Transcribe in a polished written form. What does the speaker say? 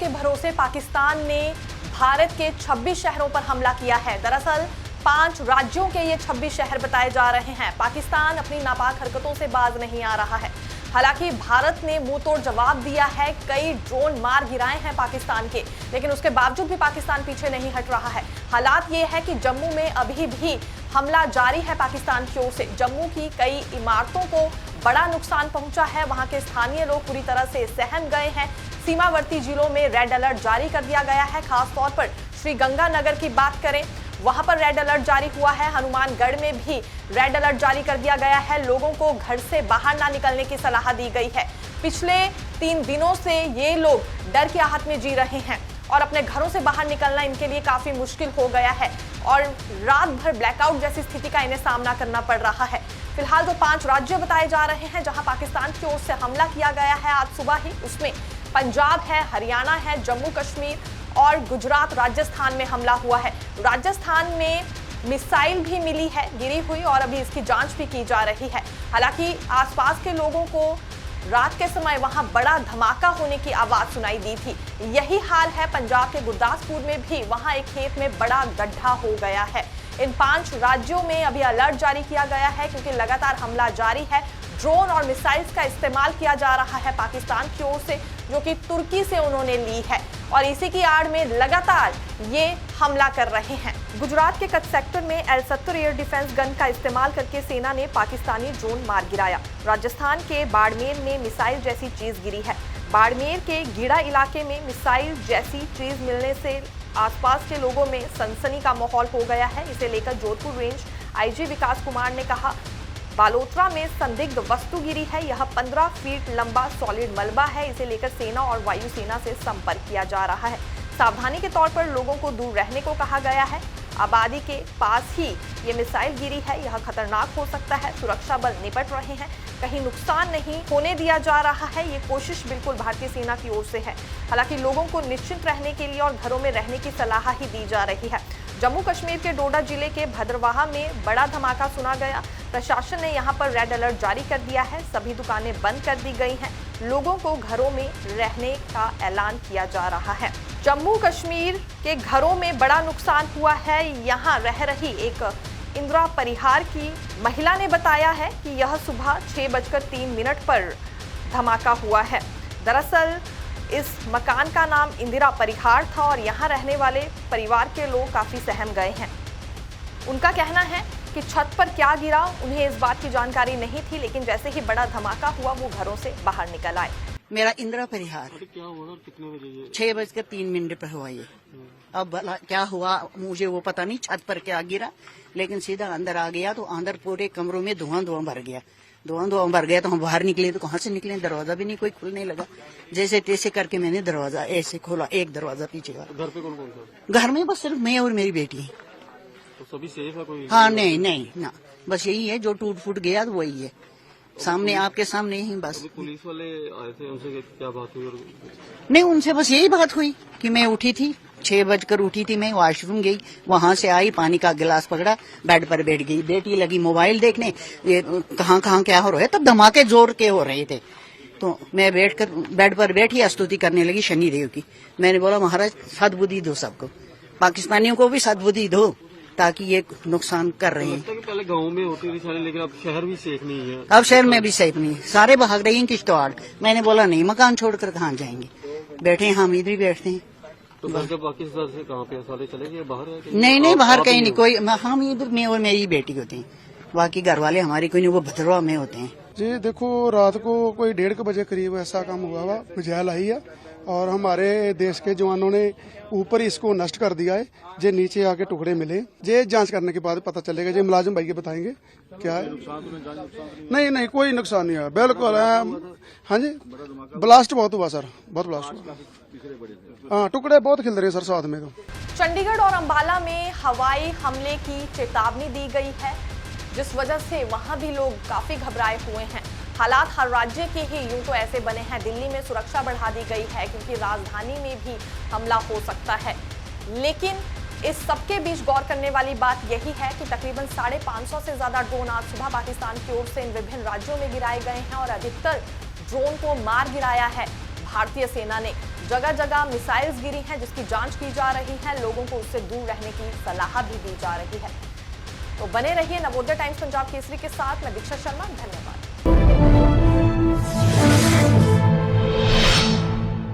के भरोसे पाकिस्तान ने भारत के 26 शहरों पर हमला किया है। दरअसल 5 राज्यों के ये 26 शहर बताए जा रहे हैं। पाकिस्तान अपनी नापाक हरकतों से बाज नहीं आ रहा है। हालांकि भारत ने मुंह तोड़ जवाब दिया है, कई ड्रोन मार गिराए हैं पाकिस्तान के, लेकिन उसके बावजूद भी पाकिस्तान पीछे नहीं हट रहा है। हालात ये है कि जम्मू में अभी भी हमला जारी है पाकिस्तान की ओर से। जम्मू की कई इमारतों को बड़ा नुकसान पहुंचा है। वहां के स्थानीय लोग पूरी तरह से सहम गए हैं। सीमावर्ती जिलों में रेड अलर्ट जारी कर दिया गया है। खास तौर पर श्रीगंगानगर की बात करें, वहां पर रेड अलर्ट जारी हुआ है। हनुमानगढ़ में भी रेड अलर्ट जारी कर दिया गया है। लोगों को घर से बाहर ना निकलने की सलाह दी गई है। पिछले 3 दिनों से ये लोग डर की आहट में जी रहे हैं और अपने घरों से बाहर निकलना इनके लिए काफी मुश्किल हो गया है और रात भर ब्लैकआउट जैसी स्थिति का इन्हें सामना करना पड़ रहा है। फिलहाल जो 5 राज्य बताए जा रहे हैं जहां पाकिस्तान की ओर से हमला किया गया है आज सुबह ही, उसमें पंजाब है, हरियाणा है, जम्मू कश्मीर और गुजरात, राजस्थान में हमला हुआ है। राजस्थान में मिसाइल भी मिली है गिरी हुई और अभी इसकी जांच भी की जा रही है। हालांकि आसपास के लोगों को रात के समय वहां बड़ा धमाका होने की आवाज सुनाई दी थी। यही हाल है पंजाब के गुरदासपुर में भी, वहां एक खेत में बड़ा गड्ढा हो गया है। इन 5 राज्यों में अभी अलर्ट जारी किया गया है क्योंकि लगातार हमला जारी है। ड्रोन और मिसाइल्स का इस्तेमाल किया जा रहा है पाकिस्तान की ओर से, जो कि तुर्की से उन्होंने ली है और इसी की आड़ में लगातार ये हमला कर रहे हैं। गुजरात के कच्छ सेक्टर में L-70 एयर डिफेंस गन का इस्तेमाल करके सेना ने पाकिस्तानी ड्रोन मार गिराया। राजस्थान के बाड़मेर में मिसाइल जैसी चीज गिरी है। बाड़मेर के गीड़ा इलाके में मिसाइल जैसी चीज मिलने से आसपास के लोगों में सनसनी का माहौल हो गया है। इसे लेकर जोधपुर रेंज IG विकास कुमार ने कहा, बालोतरा में संदिग्ध वस्तु गिरी है। यह 15 फीट लंबा सॉलिड मलबा है। इसे लेकर सेना और वायुसेना से संपर्क किया जा रहा है। सावधानी के तौर पर लोगों को दूर रहने को कहा गया है। आबादी के पास ही ये मिसाइल गिरी है, यह खतरनाक हो सकता है। सुरक्षा बल निपट रहे हैं, कहीं नुकसान नहीं होने दिया जा रहा है। ये कोशिश बिल्कुल भारतीय सेना की ओर से है। हालांकि लोगों को निश्चिंत रहने के लिए और घरों में रहने की सलाह ही दी जा रही है। जम्मू कश्मीर के डोडा जिले के भद्रवाहा में बड़ा धमाका सुना गया। प्रशासन ने यहां पर रेड अलर्ट जारी कर दिया है। सभी दुकानें बंद कर दी गई हैं। लोगों को घरों में रहने का ऐलान किया जा रहा है। जम्मू कश्मीर के घरों में बड़ा नुकसान हुआ है। यहां रह रही एक इंदिरा परिहार की महिला ने बताया है कि यह सुबह 6:03 पर धमाका हुआ है। दरअसल इस मकान का नाम इंदिरा परिहार था और यहाँ रहने वाले परिवार के लोग काफी सहम गए हैं। उनका कहना है कि छत पर क्या गिरा उन्हें इस बात की जानकारी नहीं थी, लेकिन जैसे ही बड़ा धमाका हुआ वो घरों से बाहर निकल आए। मेरा इंदिरा परिहार क्या हुआ, कितने बजे? 6:03 पर हुआ ये। अब भला क्या हुआ मुझे वो पता नहीं, छत पर क्या गिरा, लेकिन सीधा अंदर आ गया तो अंदर पूरे कमरों में धुआं भर गया। धुआं भर गया तो हम बाहर निकले तो कहाँ से निकले, दरवाजा भी नहीं कोई खुलने लगा। जैसे तैसे करके मैंने दरवाजा ऐसे खोला, एक दरवाजा पीछे का। घर पे कौन कौन था? घर में बस सिर्फ मैं और मेरी बेटी। तो सभी सेफ है? कोई? हाँ नहीं ना, बस यही है जो टूट फूट गया तो वही है, सामने आपके सामने ही बस। पुलिस वाले आए थे, उनसे क्या बात हुई? नहीं, उनसे बस यही बात हुई कि मैं उठी थी, 6 बजकर उठी थी, मैं वॉशरूम गई, वहां से आई, पानी का गिलास पकड़ा, बेड पर बैठ गई। बेटी लगी मोबाइल देखने, ये कहाँ क्या हो रहा है, तब धमाके जोर के हो रहे थे। तो मैं बैठकर बेड पर बैठी स्तुति करने लगी शनि देव की। मैंने बोला महाराज सद्बुद्धि दो सबको, पाकिस्तानियों को भी सद्बुद्धि दो, ताकि ये नुकसान कर रहे हैं। पहले गांव में होती थी सारी, लेकिन अब शहर भी सेफ नहीं है। अब शहर में भी सेफ नहीं, सारे भाग रहे हैं किश्तवाड़। मैंने बोला नहीं, मकान छोड़कर कहाँ जाएंगे, बैठे हैं हम, इधर ही बैठते हैं। तो जब पाकिस्तान से कहाँ पे सारे चले गए, बाहर है? नहीं बाहर कहीं नहीं, कोई हम इधर मैं और मेरी बेटी होते हैं, बाकी घर वाले हमारे कोई नहीं, वो भद्रवा में होते हैं। जी देखो, रात को कोई 1:30 बजे करीब ऐसा काम हुआ हुआ, मुझे आई है और हमारे देश के जवानों ने ऊपर ही इसको नष्ट कर दिया है। जे नीचे आके टुकड़े मिले, जे जांच करने के बाद पता चलेगा। जे मुलाजिम भाई के बताएंगे क्या है। नहीं कोई नुकसान नहीं है, बिल्कुल। हाँ जी, ब्लास्ट बहुत हुआ सर, बहुत ब्लास्ट हुआ। हाँ, टुकड़े बहुत खिल रहे हैं सर साथ में। तो चंडीगढ़ और अंबाला में हवाई हमले की चेतावनी दी गई है, जिस वजह से वहां भी लोग काफी घबराए हुए हैं। हालात हर राज्य के ही यूं तो ऐसे बने हैं। दिल्ली में सुरक्षा बढ़ा दी गई है क्योंकि राजधानी में भी हमला हो सकता है, लेकिन इस सबके बीच गौर करने वाली बात यही है कि तकरीबन 550 से ज्यादा ड्रोन आज सुबह पाकिस्तान की ओर से इन विभिन्न राज्यों में गिराए गए हैं और अधिकतर ड्रोन को मार गिराया है भारतीय सेना ने जगह जगह मिसाइल्स गिरी हैं, जिसकी जांच की जा रही है। लोगों को उससे दूर रहने की सलाह भी दी जा रही है। तो बने रहिए नवोदय टाइम्स पंजाब केसरी के साथ। मैं दीक्षा शर्मा, धन्यवाद।